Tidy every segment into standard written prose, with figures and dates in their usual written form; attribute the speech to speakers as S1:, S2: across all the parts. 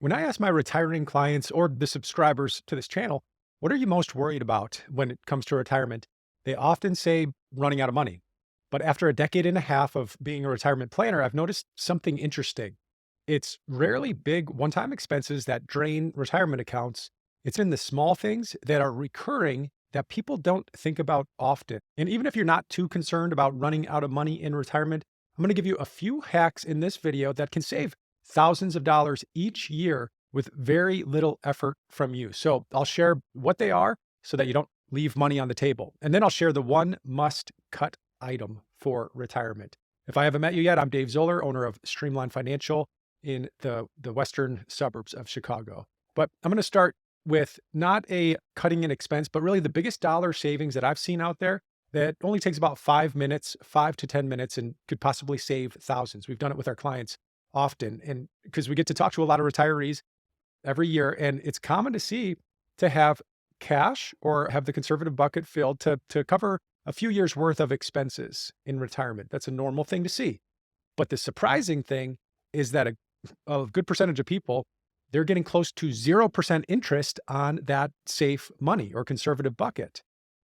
S1: When I ask my retiring clients or the subscribers to this channel, what are you most worried about when it comes to retirement? They often say running out of money. But after a decade and a half of being a retirement planner, I've noticed something interesting. It's rarely big one time expenses that drain retirement accounts. It's in the small things that are recurring that people don't think about often. And even if you're not too concerned about running out of money in retirement, I'm going to give you a few hacks in this video that can save thousands of dollars each year with very little effort from you. So I'll share what they are so that you don't leave money on the table. And then I'll share the one must cut item for retirement. If I haven't met you yet, I'm Dave Zoller, owner of Streamline Financial in the western suburbs of Chicago. But I'm going to start with not a cutting an expense, but really the biggest dollar savings that I've seen out there that only takes about 5 minutes, 5 to 10 minutes, and could possibly save thousands. We've done it with our clients often. And because we get to talk to a lot of retirees every year, and it's common to have cash or have the conservative bucket filled to cover a few years worth of expenses in retirement. That's a normal thing to see. But the surprising thing is that a good percentage of people, they're getting close to 0% interest on that safe money or conservative bucket.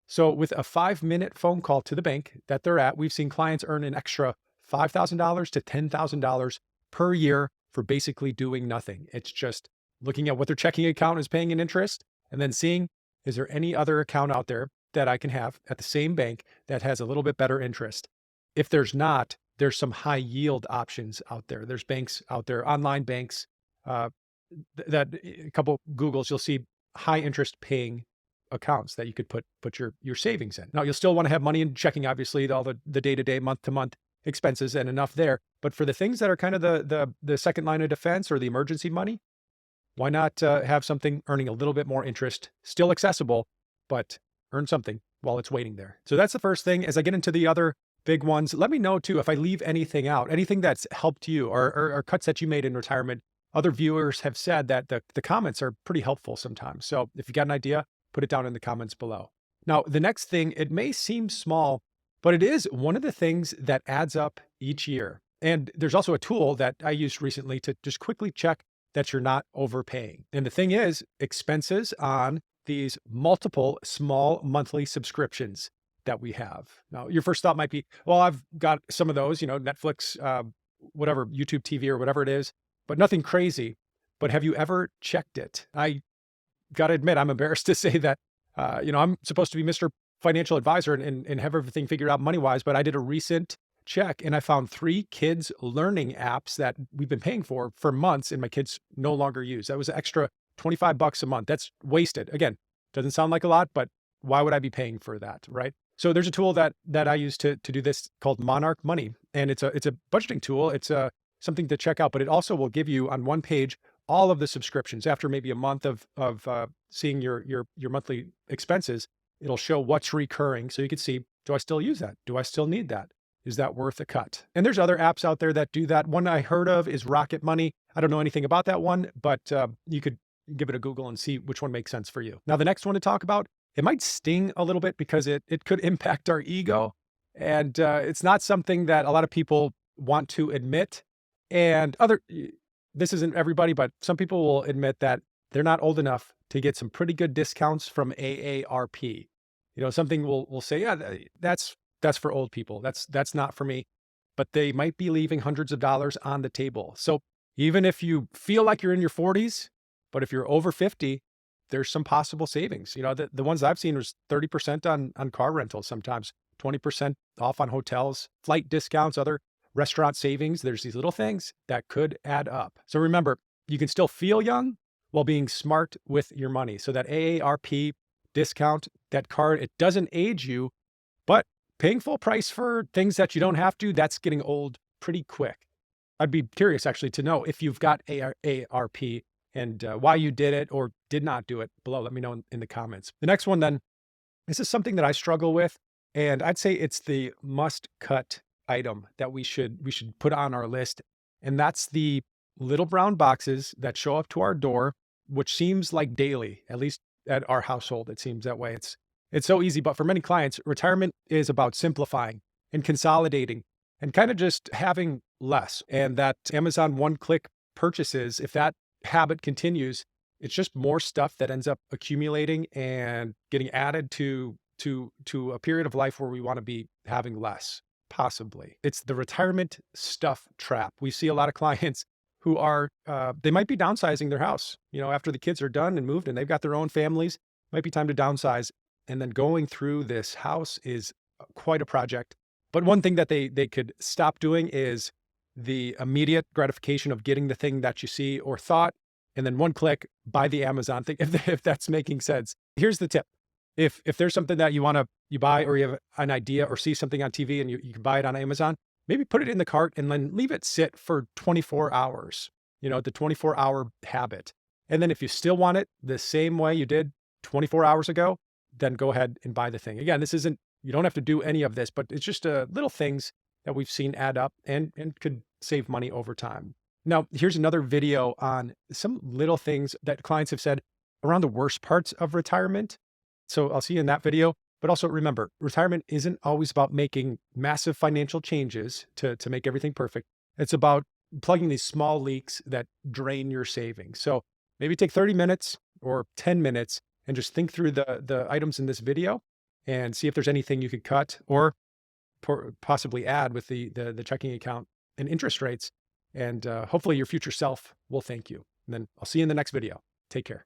S1: So with a 5-minute phone call to the bank that they're at, we've seen clients earn an extra $5,000 to $10,000 per year for basically doing nothing. It's just looking at what their checking account is paying in interest and then seeing, is there any other account out there that I can have at the same bank that has a little bit better interest? If there's not, there's some high yield options out there. There's banks out there, online banks, that a couple Googles, you'll see high interest paying accounts that you could put your savings in. Now, you'll still want to have money in checking, obviously, all the day-to-day, month-to-month expenses and enough there. But for the things that are kind of the second line of defense or the emergency money, why not have something earning a little bit more interest, still accessible, but earn something while it's waiting there. So that's the first thing. As I get into the other big ones, let me know too if I leave anything out, anything that's helped you or cuts that you made in retirement. Other viewers have said that the comments are pretty helpful sometimes. So if you got an idea, put it down in the comments below. Now, the next thing, it may seem small, but it is one of the things that adds up each year. And there's also a tool that I used recently to just quickly check that you're not overpaying. And the thing is, expenses on these multiple small monthly subscriptions that we have. Now, your first thought might be, well, I've got some of those, Netflix, whatever, YouTube TV or whatever it is, but nothing crazy. But have you ever checked it? I got to admit, I'm embarrassed to say that, I'm supposed to be Mr. Financial Advisor and have everything figured out money-wise, but I did a recent check and I found 3 kids learning apps that we've been paying for months and my kids no longer use. That was an extra $25 a month. That's wasted. Again, doesn't sound like a lot, but why would I be paying for that, right? So there's a tool that I use to do this called Monarch Money, and it's a budgeting tool. It's something to check out, but it also will give you on one page all of the subscriptions after maybe a month of seeing your monthly expenses. It'll show what's recurring, so you can see, do I still use that? Do I still need that? Is that worth a cut? And there's other apps out there that do that. One I heard of is Rocket Money. I don't know anything about that one, but you could give it a Google and see which one makes sense for you. Now, the next one to talk about, it might sting a little bit because it could impact our ego. And it's not something that a lot of people want to admit. And this isn't everybody, but some people will admit that they're not old enough to get some pretty good discounts from AARP. Something will say, yeah, that's for old people. That's not for me. But they might be leaving hundreds of dollars on the table. So even if you feel like you're in your 40s, but if you're over 50, there's some possible savings. The ones I've seen was 30% on car rentals, sometimes 20% off on hotels, flight discounts, other restaurant savings. There's these little things that could add up. So remember, you can still feel young while being smart with your money. So that AARP discount, that card, it doesn't age you, but paying full price for things that you don't have to, that's getting old pretty quick. I'd be curious actually to know if you've got AARP and why you did it or did not do it below. Let me know in the comments. The next one then, this is something that I struggle with, and I'd say it's the must cut item that we should put on our list. And that's the little brown boxes that show up to our door, which seems like daily, at least at our household, it seems that way. It's so easy, but for many clients, retirement is about simplifying and consolidating and kind of just having less. And that Amazon one-click purchases, if that habit continues, it's just more stuff that ends up accumulating and getting added to a period of life where we want to be having less, possibly. It's the retirement stuff trap. We see a lot of clients who are they might be downsizing their house, after the kids are done and moved and they've got their own families. Might be time to downsize, and then going through this house is quite a project. But one thing that they could stop doing is the immediate gratification of getting the thing that you see or thought, and then one click, buy the Amazon thing, if that's making sense. Here's the tip. If there's something that you buy, or you have an idea or see something on TV and you can buy it on Amazon, maybe put it in the cart and then leave it sit for 24 hours, the 24-hour habit. And then if you still want it the same way you did 24 hours ago, then go ahead and buy the thing. Again, you don't have to do any of this, but it's just little things that we've seen add up and could save money over time. Now, here's another video on some little things that clients have said around the worst parts of retirement. So I'll see you in that video. But also remember, retirement isn't always about making massive financial changes to make everything perfect. It's about plugging these small leaks that drain your savings. So maybe take 30 minutes or 10 minutes and just think through the items in this video and see if there's anything you could cut or possibly add with the checking account and interest rates. And hopefully your future self will thank you. And then I'll see you in the next video. Take care.